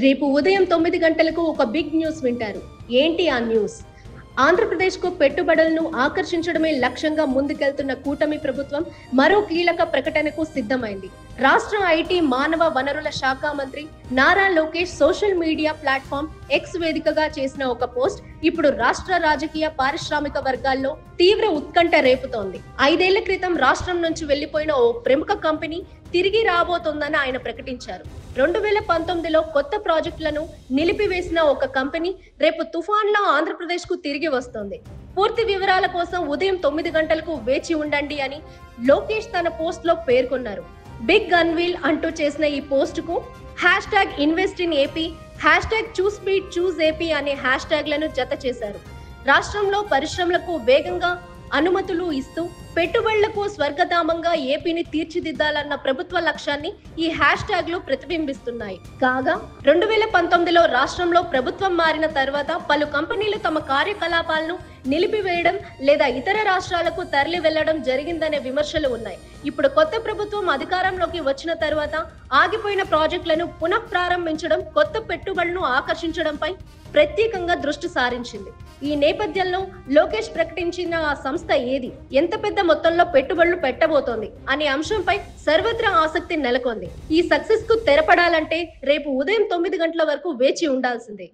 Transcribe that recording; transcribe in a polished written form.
రేపు ఉదయం 9 గంటలకు ఒక బిగ్ న్యూస్ వింటారు. ఏంటి ఆ న్యూస్? ఆంధ్రప్రదేశ్‌కు పెట్టుబడులను ఆకర్షించడమే లక్ష్యంగా ముందుకెళ్తున్న కూటమి ప్రభుత్వం మరో కీలక ప్రకటనకు సిద్ధమైంది. రాష్ట్ర ఐటీ మానవ వనరుల శాఖ మంత్రి Nara Lokesh social media platform X వేదికగా చేసిన ఒక పోస్ట్ ఇప్పుడు రాష్ట్ర రాజకీయ పారిశ్రామిక వర్గాల్లో తీవ్ర ఉత్కంఠ రేపుతోంది. 5 ఏళ్ల క్రితం రాష్ట్రం నుంచి వెళ్లిపోయిన ఓ ప్రముఖ కంపెనీ తిరిగి రాబోతోందని ఆయన ప్రకటించారు. 2019లో కొత్త ప్రాజెక్టులను నిలిపివేసిన ఒక కంపెనీ రేపు తుఫాన్లో ఆంధ్రప్రదేశ్‌కు తిరిగి వస్తోంది. పూర్తి వివరాల కోసం ఉదయం 9 గంటలకు వేచి ఉండండి అని లోకేష్ తన పోస్ట్లో పేర్కొన్నారు. బిగ్ అన్వీల్ అంటూ చేసిన ఈ పోస్టుకు #InvestInAP, #ChooseSpeed అనే హ్యాష్ట్యాగ్లను జత చేశారు. రాష్ట్రంలో పరిశ్రమలకు వేగంగా అనుమతులు ఇస్తూ పెట్టుబడులకు స్వర్గధామంగా ఏపీని తీర్చిదిద్దాలన్న ప్రభుత్వ లక్ష్యాన్ని ఈ హ్యాష్ట్యాగ్లు ప్రతిబింబిస్తున్నాయి. కాగా 2019లో రాష్ట్రంలో ప్రభుత్వం మారిన తర్వాత పలు కంపెనీలు తమ కార్యకలాపాలను నిలిపివేయడం లేదా ఇతర రాష్ట్రాలకు తరలి వెళ్లడం జరిగిందనే విమర్శలు ఉన్నాయి. ఇప్పుడు కొత్త ప్రభుత్వం అధికారంలోకి వచ్చిన తర్వాత ఆగిపోయిన ప్రాజెక్టులను పునః ప్రారంభించడం, కొత్త పెట్టుబడులను ఆకర్షించడంపై ప్రత్యేకంగా దృష్టి సారించింది. ఈ నేపథ్యంలో లోకేష్ ప్రకటించిన ఆ సంస్థ ఏది, ఎంత పెద్ద మొత్తంలో పెట్టుబడులు పెట్టబోతోంది అనే అంశంపై సర్వత్రా ఆసక్తి నెలకొంది. ఈ సక్సెస్ కు తెరపడాలంటే రేపు ఉదయం 9 గంటల వరకు వేచి ఉండాల్సిందే.